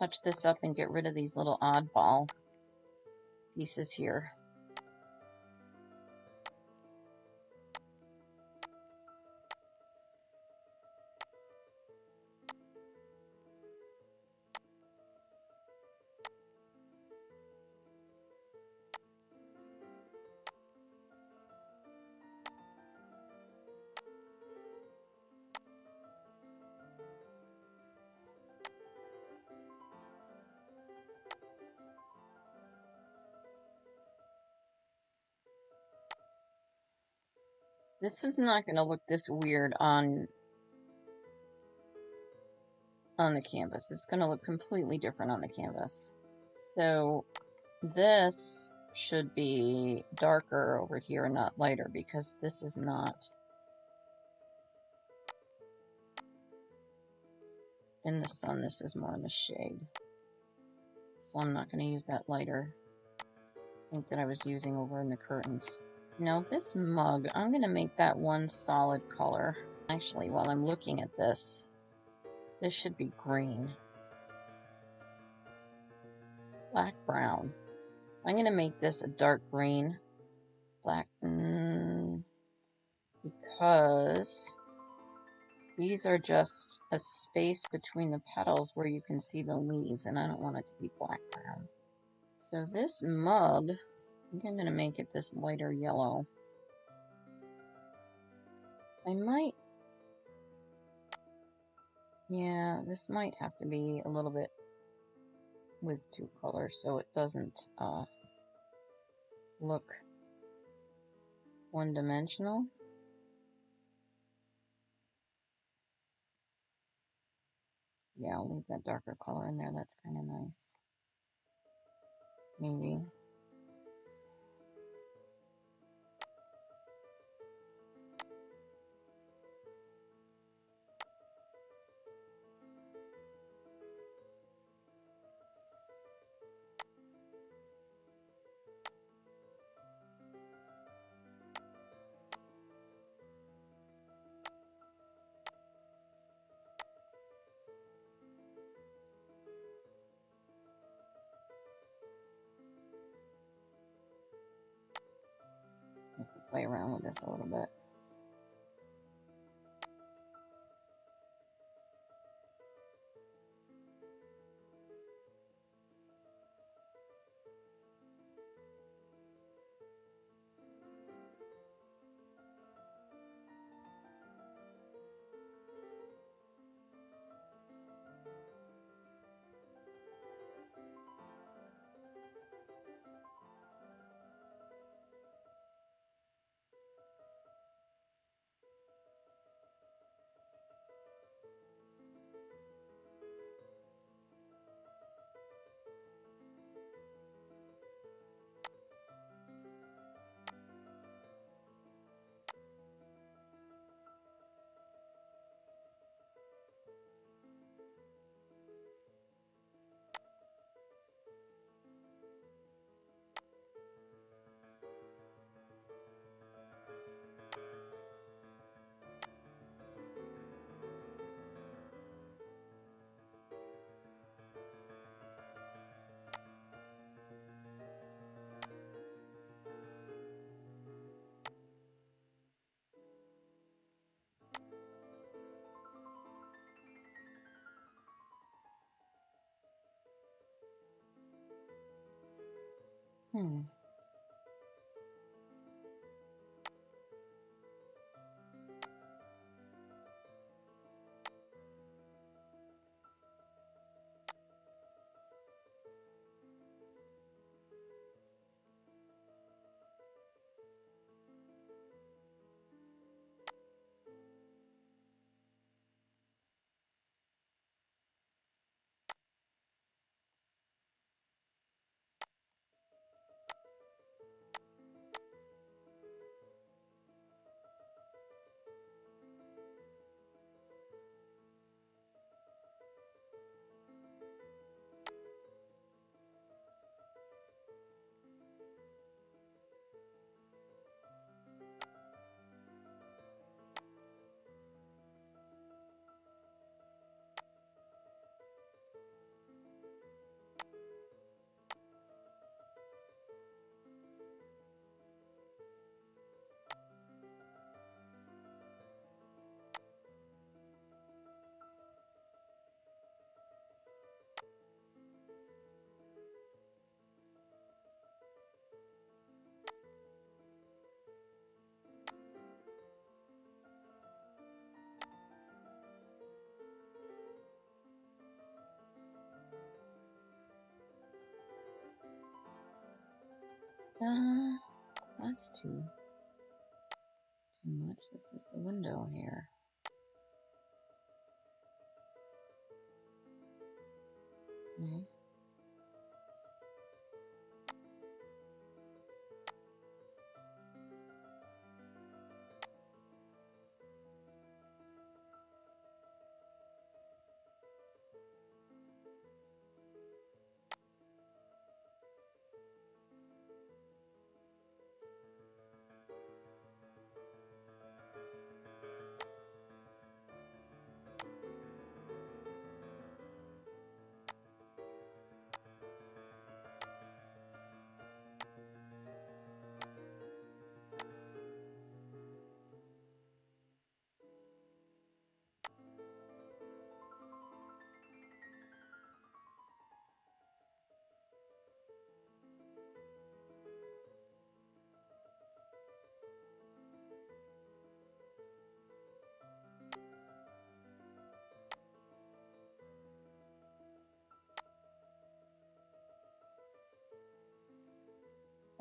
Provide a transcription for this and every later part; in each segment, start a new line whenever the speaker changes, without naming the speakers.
touch this up and get rid of these little oddball pieces here. This is not going to look this weird on the canvas. It's going to look completely different on the canvas. So this should be darker over here and not lighter, because this is not in the sun. This is more in the shade. So I'm not going to use that lighter ink that I was using over in the curtains. Now this mug, I'm going to make that one solid color. Actually, while I'm looking at this should be green. Black brown. I'm going to make this a dark green. Black, because these are just a space between the petals where you can see the leaves, and I don't want it to be black brown. So this mug, I think I'm going to make it this lighter yellow. I might, yeah, this might have to be a little bit with two colors so it doesn't look one-dimensional. Yeah, I'll leave that darker color in there. That's kind of nice. Maybe. I can play around with this a little bit. Hmm. That's too much. This is the window here. Okay.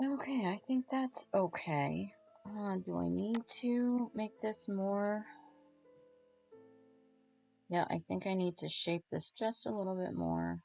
Okay, I think that's okay. Do I need to make this more? Yeah, I think I need to shape this just a little bit more.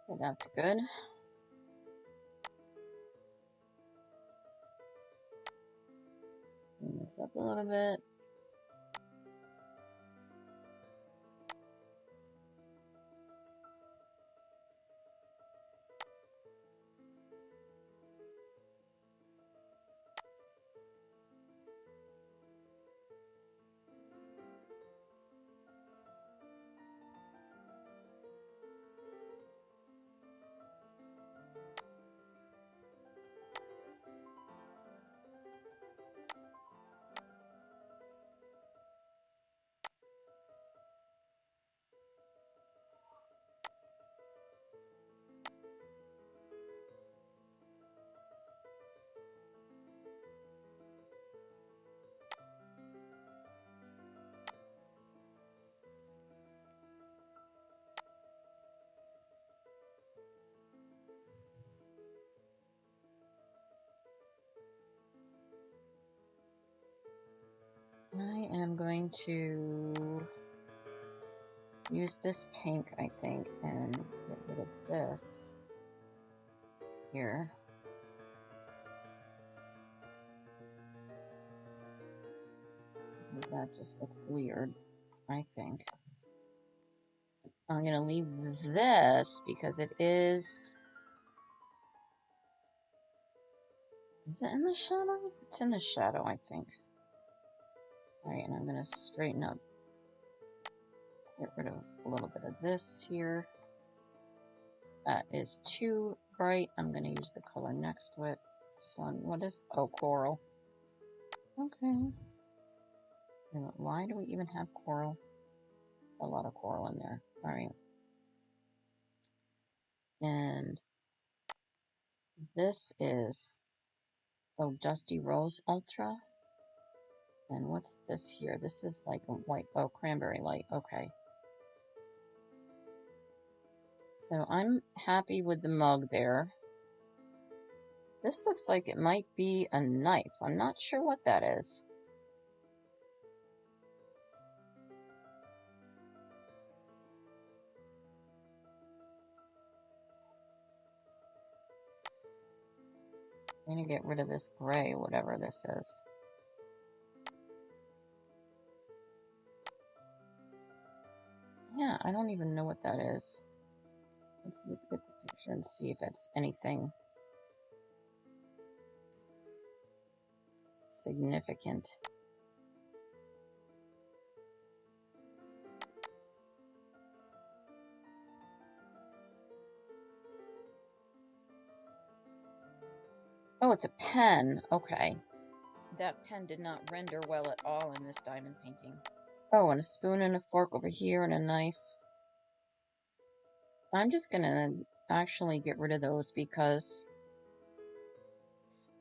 Okay, that's good. Bring this up a little bit. I am going to use this pink, I think, and get rid of this here. Because that just looks weird, I think. I'm going to leave this because it is... Is it in the shadow? It's in the shadow, I think. Alright, and I'm going to straighten up. Get rid of a little bit of this here. That is too bright. I'm going to use the color next to it. This one, what is... Oh, coral. Okay. Why do we even have coral? A lot of coral in there. Alright. And this is... Oh, Dusty Rose Ultra. And what's this here? This is like a white... Oh, Cranberry Light. Okay. So I'm happy with the mug there. This looks like it might be a knife. I'm not sure what that is. I'm going to get rid of this gray, whatever this is. Yeah, I don't even know what that is. Let's look at the picture and see if it's anything significant. Oh, it's a pen. Okay. That pen did not render well at all in this diamond painting. Oh, and a spoon and a fork over here and a knife. I'm just gonna actually get rid of those because,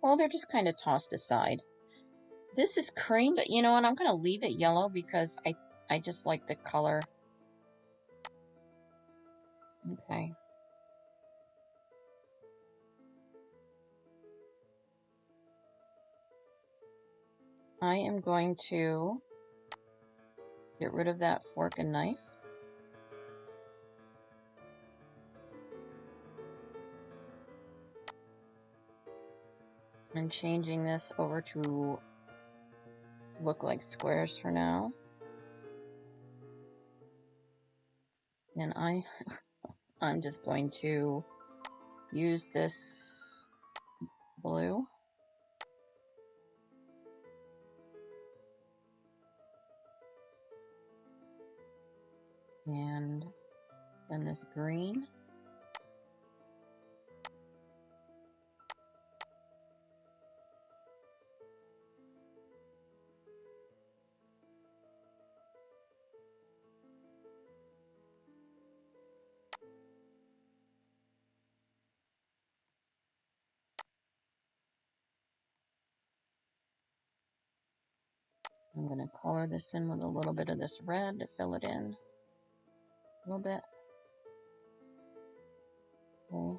well, they're just kind of tossed aside. This is cream, but you know what? I'm gonna leave it yellow because I just like the color. Okay. I am going to get rid of that fork and knife. I'm changing this over to look like squares for now. And I'm just going to use this blue. And then this green. I'm going to color this in with a little bit of this red to fill it in. A little bit. Okay.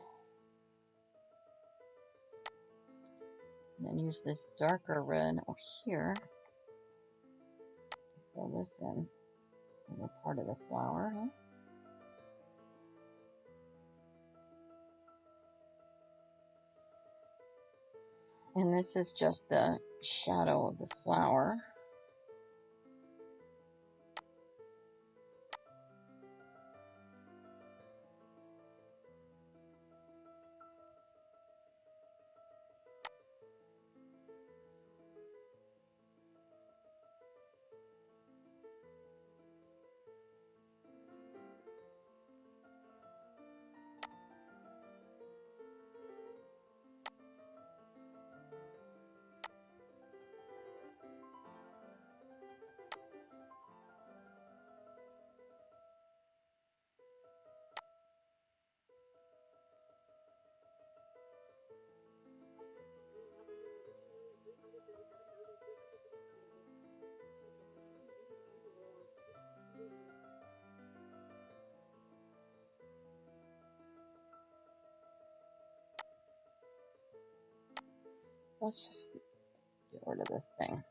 And then use this darker red over here to fill this in. Over part of the flower. Huh? And this is just the shadow of the flower. Let's just get rid of this thing.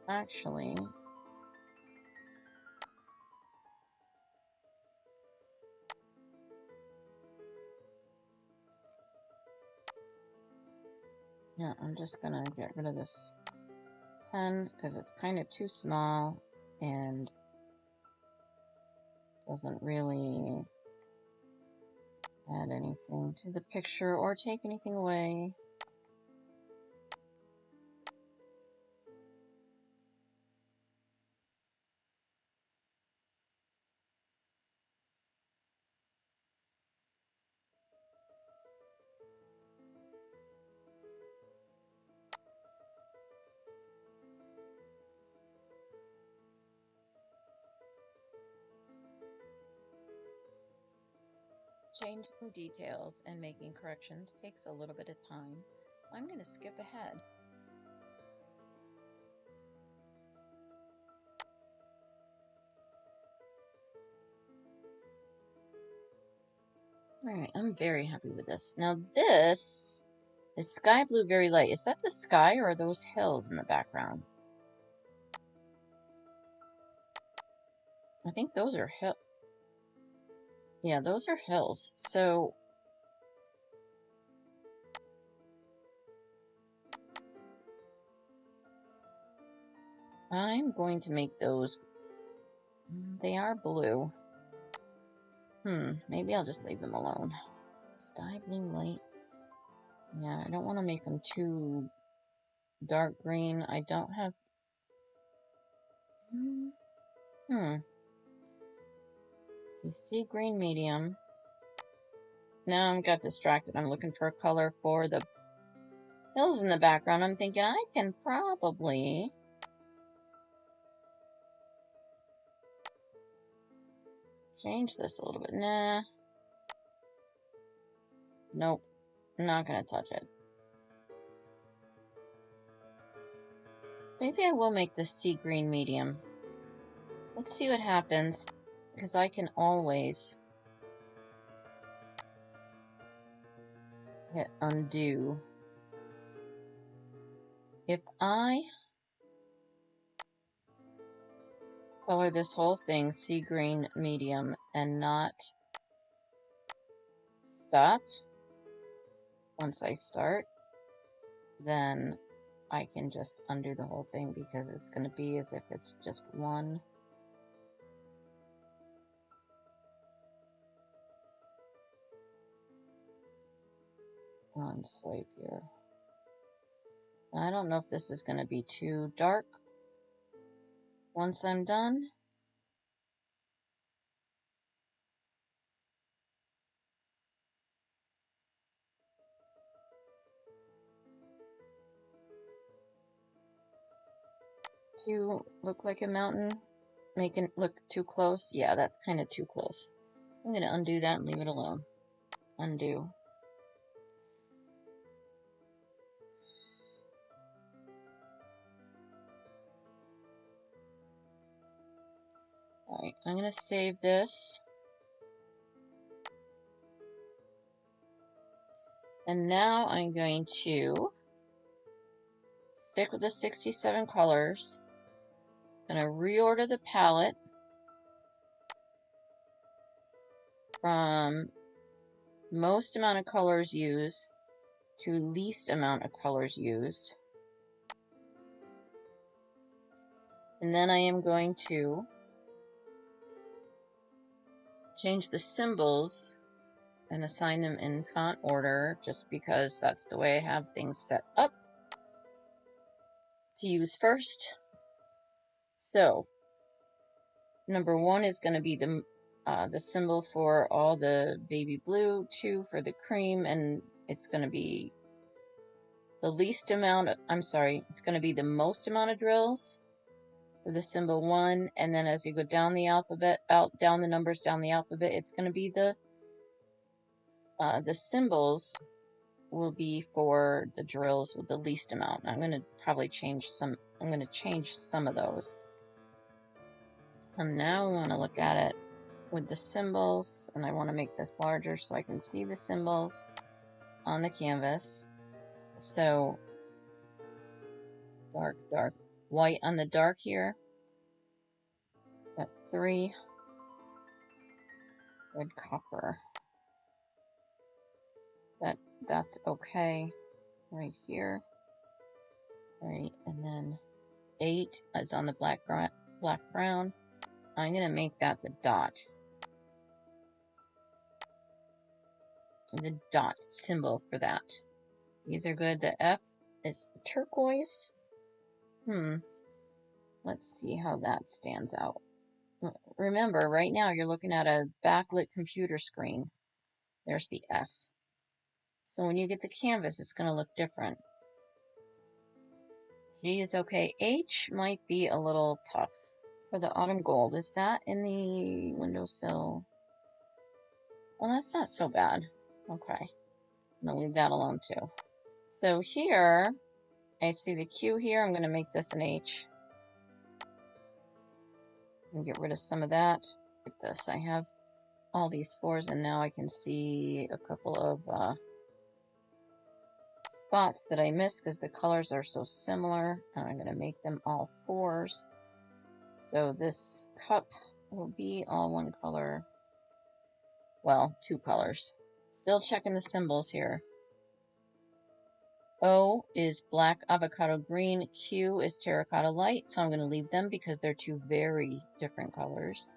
Actually, yeah, I'm just gonna get rid of this pen because it's kind of too small and doesn't really add anything to the picture or take anything away. Changing details and making corrections takes a little bit of time. I'm going to skip ahead. Alright, I'm very happy with this. Now this is sky blue very light. Is that the sky or are those hills in the background? I think those are hills. Yeah, those are hills. So I'm going to make those They are blue. Maybe I'll just leave them alone. Sky blue light. Yeah, I don't want to make them too dark green. I don't have... Sea green medium. Now I got distracted. I'm looking for a color for the hills in the background. I'm thinking I can probably change this a little bit. Nah. Nope. Not gonna touch it. Maybe I will make this sea green medium. Let's see what happens, because I can always hit undo. If I color this whole thing sea green medium and not stop once I start, then I can just undo the whole thing, because it's going to be as if it's just one swipe here. I don't know if this is going to be too dark once I'm done. To look like a mountain, make it look too close. Yeah, that's kind of too close. I'm going to undo that and leave it alone. Undo. Alright, I'm going to save this. And now I'm going to stick with the 67 colors. I'm going to reorder the palette from most amount of colors used to least amount of colors used. And then I am going to change the symbols and assign them in font order, just because that's the way I have things set up to use first. So, number 1 is going to be the symbol for all the baby blue, 2 for the cream, and it's going to be the least amount of, I'm sorry, it's going to be the most amount of drills for the symbol 1, and then as you go down the alphabet, down the numbers down the alphabet, it's going to be the symbols will be for the drills with the least amount. I'm going to probably change some, I'm going to change some of those. So now I want to look at it with the symbols, and I want to make this larger so I can see the symbols on the canvas. So dark, dark, white on the dark here. Got 3. Red copper. That's okay. Right here. Right, and then 8 is on the black brown. I'm gonna make that the dot. The dot symbol for that. These are good. The F is the turquoise. Let's see how that stands out. Remember, right now you're looking at a backlit computer screen. There's the F. So when you get the canvas, it's going to look different. G is okay. H might be a little tough. For the autumn gold, is that in the windowsill? Well, that's not so bad. Okay. I'm going to leave that alone too. So here, I see the Q here. I'm going to make this an H. And get rid of some of that. Like this. I have all these 4s, and now I can see a couple of spots that I missed because the colors are so similar, and I'm going to make them all 4s. So this cup will be all one color. Well, 2 colors. Still checking the symbols here. O is black avocado green. Q is terracotta light. So I'm going to leave them because they're two very different colors.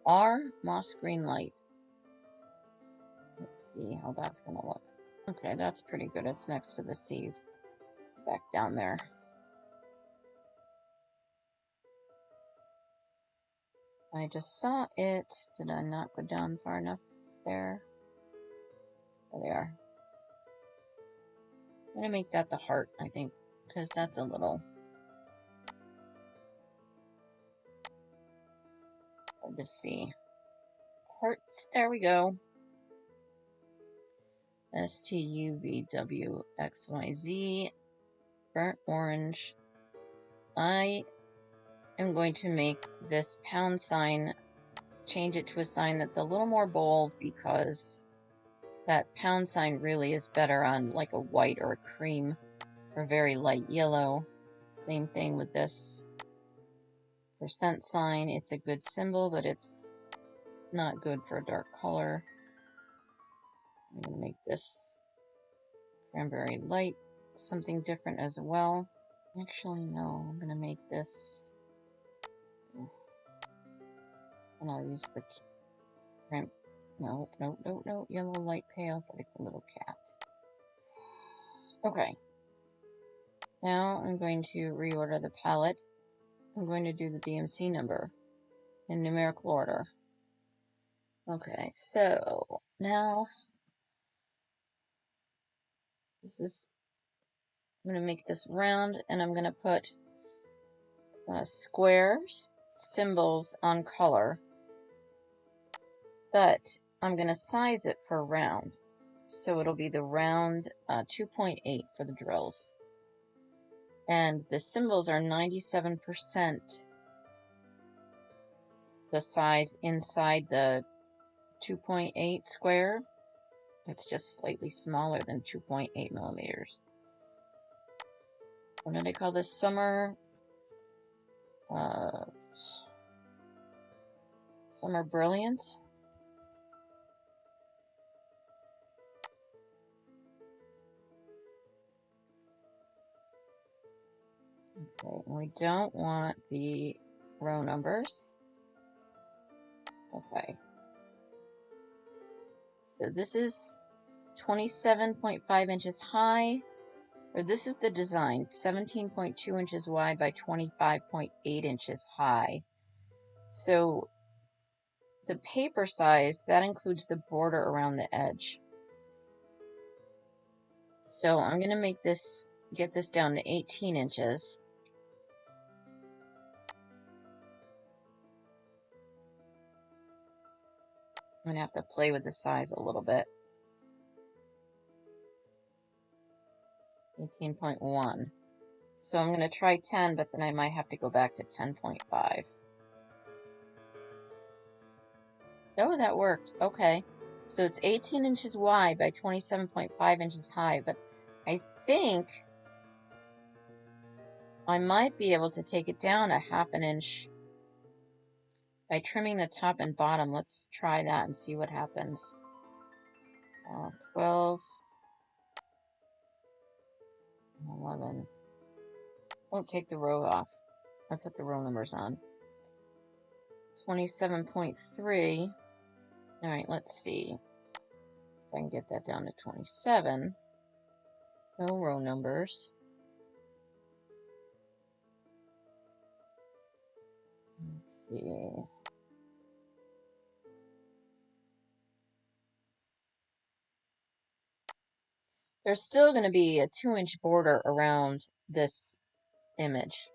R, moss green light. Let's see how that's going to look. Okay, that's pretty good. It's next to the C's. Back down there. I just saw it. Did I not go down far enough there? There they are. I'm going to make that the heart, I think, because that's a little hard to see. Hearts, there we go. STUVWXYZ, burnt orange. I am going to make this pound sign, change it to a sign that's a little more bold because that pound sign really is better on like a white or a cream or very light yellow. Same thing with this percent sign. It's a good symbol, but it's not good for a dark color. I'm going to make this cranberry light something different as well. Actually, no, I'm going to make this, and I'll use the no, yellow light pale for the little cat. Okay. Now I'm going to reorder the palette. I'm going to do the DMC number in numerical order. Okay, so now I'm going to make this round, and I'm going to put squares, symbols on color, but I'm going to size it for round. So it'll be the round 2.8 for the drills. And the symbols are 97% the size inside the 2.8 square. It's just slightly smaller than 2.8 millimeters. What did I call this? Summer Brilliance. Okay, and we don't want the row numbers. Okay. So this is 27.5 inches high, or this is the design, 17.2 inches wide by 25.8 inches high. So the paper size, that includes the border around the edge. So I'm going to make this, get this down to 18 inches. I'm going to have to play with the size a little bit. 18.1. So I'm going to try 10, but then I might have to go back to 10.5. Oh, that worked. Okay. So it's 18 inches wide by 27.5 inches high, but I think I might be able to take it down a half an inch by trimming the top and bottom. Let's try that and see what happens. 12, 11. Won't take the row off. I put the row numbers on. 27.3. All right, let's see if I can get that down to 27. No row numbers. Let's see. There's still going to be a 2-inch border around this image.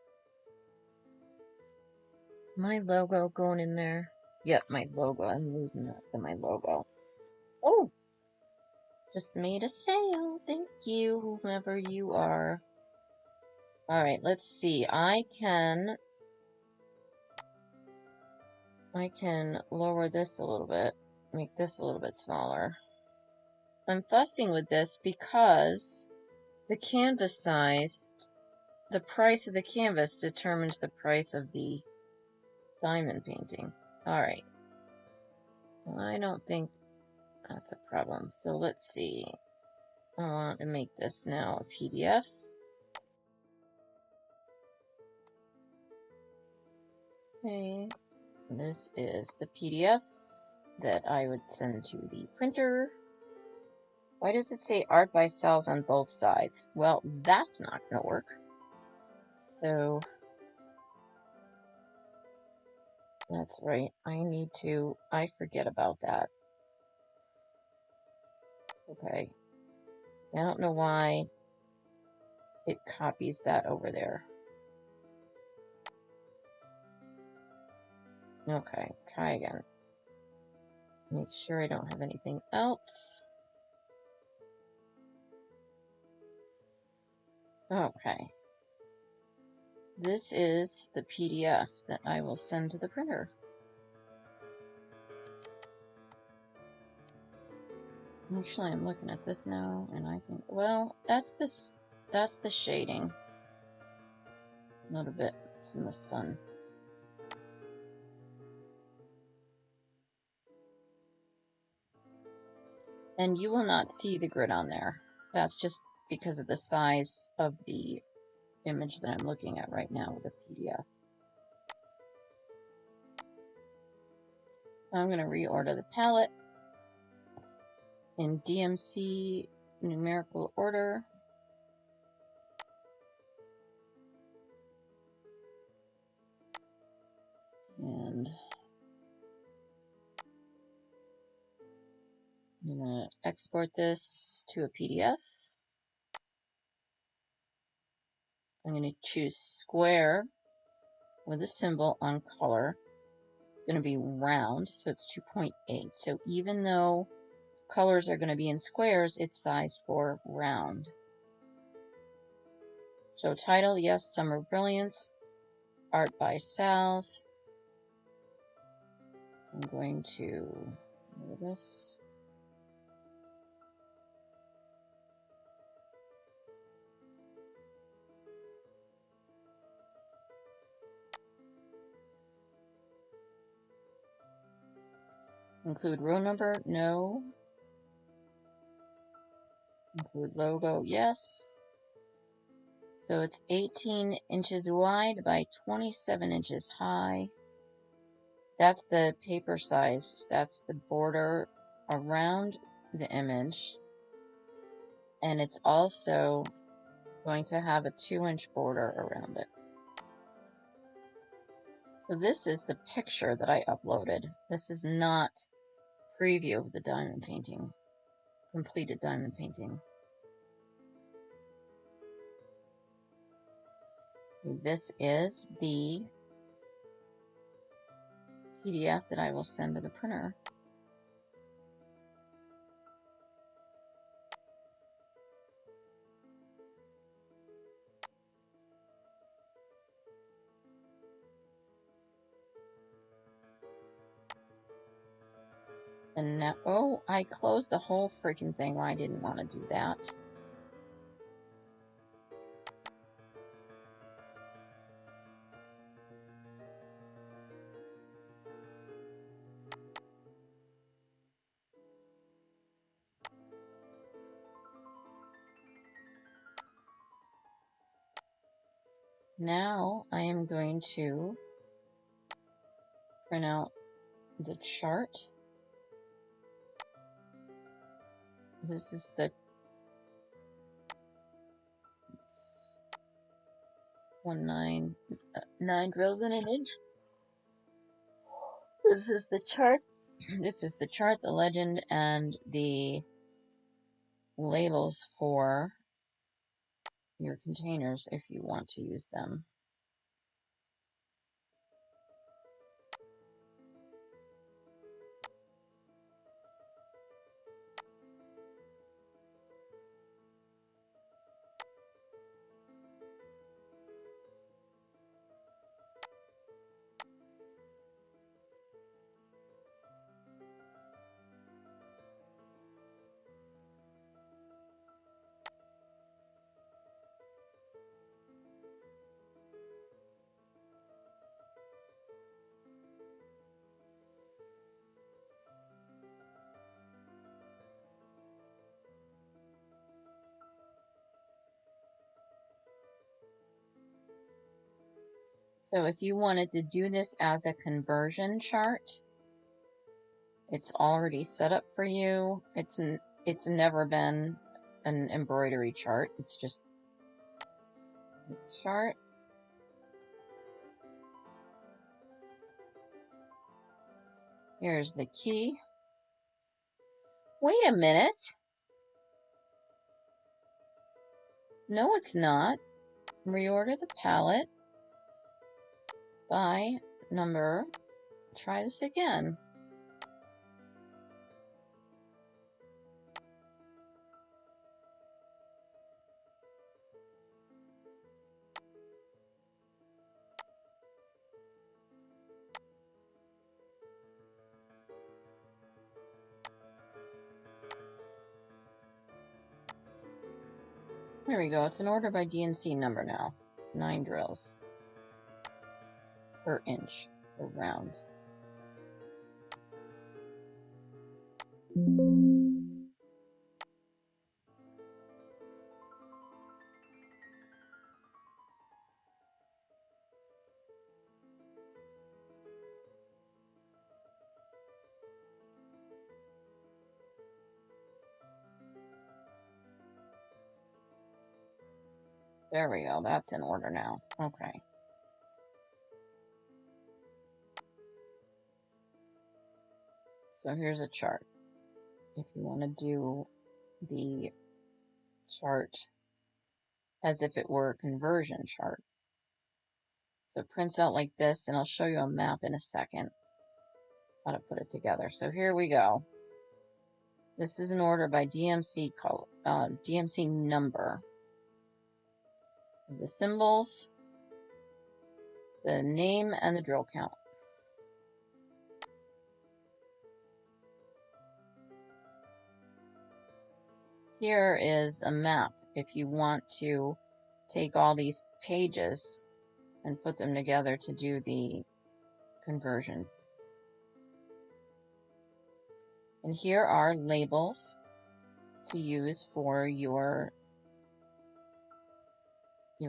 My logo going in there. Yep, my logo. I'm losing that to my logo. Oh! Just made a sale. Thank you, whomever you are. Alright, let's see. I can lower this a little bit. Make this a little bit smaller. I'm fussing with this because the canvas size, the price of the canvas determines the price of the diamond painting. Alright. I don't think that's a problem. So let's see. I want to make this now a PDF. Okay, this is the PDF that I would send to the printer. Why does it say art by Sal's on both sides? Well, that's not going to work. So, that's right. I forget about that. Okay. I don't know why it copies that over there. Okay, try again. Make sure I don't have anything else. Okay. This is the PDF that I will send to the printer. Actually, I'm looking at this now, and I can... Well, that's the shading. A little bit from the sun. And you will not see the grid on there. That's just because of the size of the image that I'm looking at right now with the PDF. I'm going to reorder the palette in DMC numerical order. And I'm going to export this to a PDF. I'm going to choose square with a symbol on color. It's going to be round, so it's 2.8. So even though colors are going to be in squares, it's sized for round. So title, yes, Summer Brilliance. Art by Sal's. I'm going to move this. Include row number? No. Include logo? Yes. So it's 18 inches wide by 27 inches high. That's the paper size. That's the border around the image. And it's also going to have a 2-inch border around it. So this is the picture that I uploaded. This is not preview of the diamond painting. Completed diamond painting. This is the PDF that I will send to the printer. And now, oh, I closed the whole freaking thing. Well, I didn't want to do that. Now I am going to print out the chart. This is the 199 drills in an inch. This is the chart. This is the chart, the legend, and the labels for your containers if you want to use them. So if you wanted to do this as a conversion chart, it's already set up for you. It's never been an embroidery chart. It's just a chart. Here's the key. Wait a minute. No, it's not. Reorder the palette by number. Try this again. There we go. It's an order by DNC number now. 9 drills per inch per round. There we go. That's in order now. Okay. So here's a chart. If you want to do the chart as if it were a conversion chart. So it prints out like this, and I'll show you a map in a second how to put it together. So here we go. This is an order by DMC color, DMC number. The symbols, the name, and the drill count. Here is a map if you want to take all these pages and put them together to do the conversion. And here are labels to use for your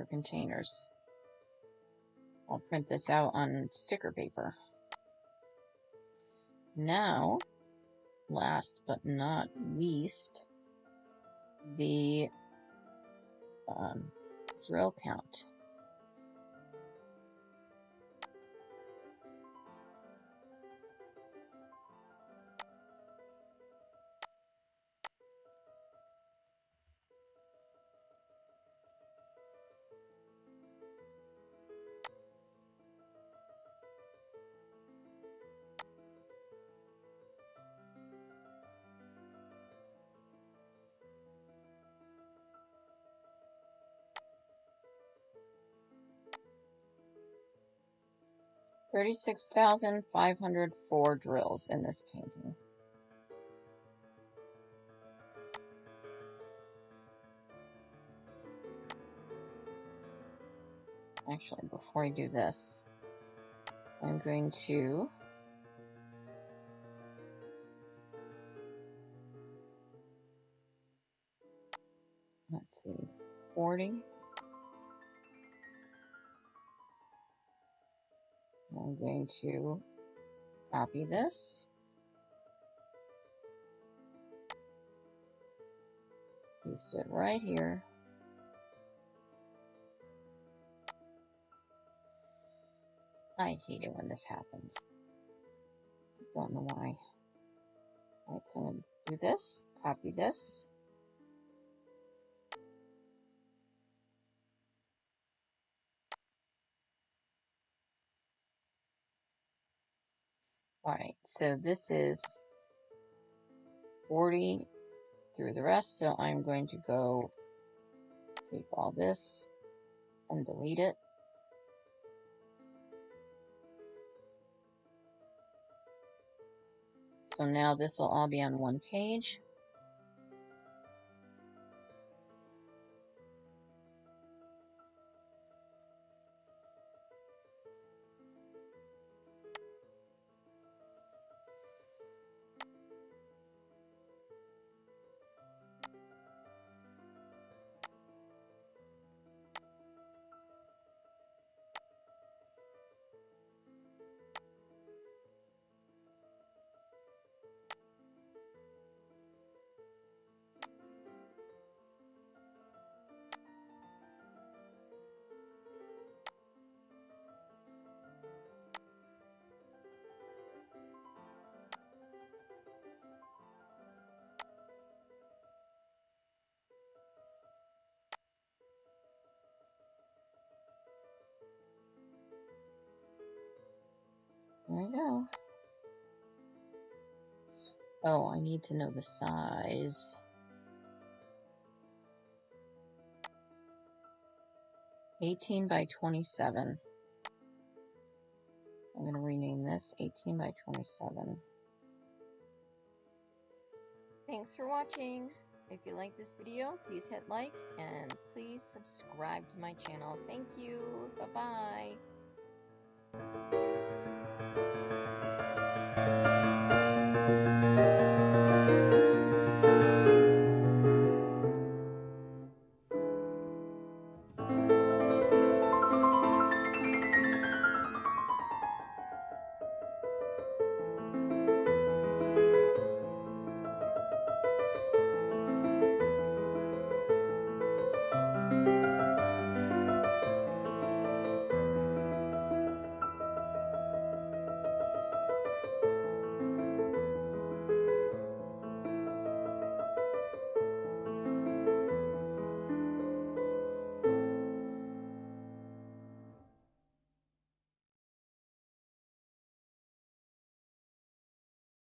containers. I'll print this out on sticker paper. Now, last but not least, the drill count. $36,504 drills in this painting. Actually, before I do this, I'm going to let's see, 40. I'm going to copy this, paste it right here. I hate it when this happens. Don't know why. Alright, so I'm going to do this, copy this. Alright, so this is 40 through the rest, so I'm going to go take all this and delete it. So now this will all be on one page. There we go. Oh, I need to know the size. 18 by 27. I'm going to rename this 18 by 27. Thanks for watching. If you like this video, please hit like and please subscribe to my channel. Thank you. Bye-bye.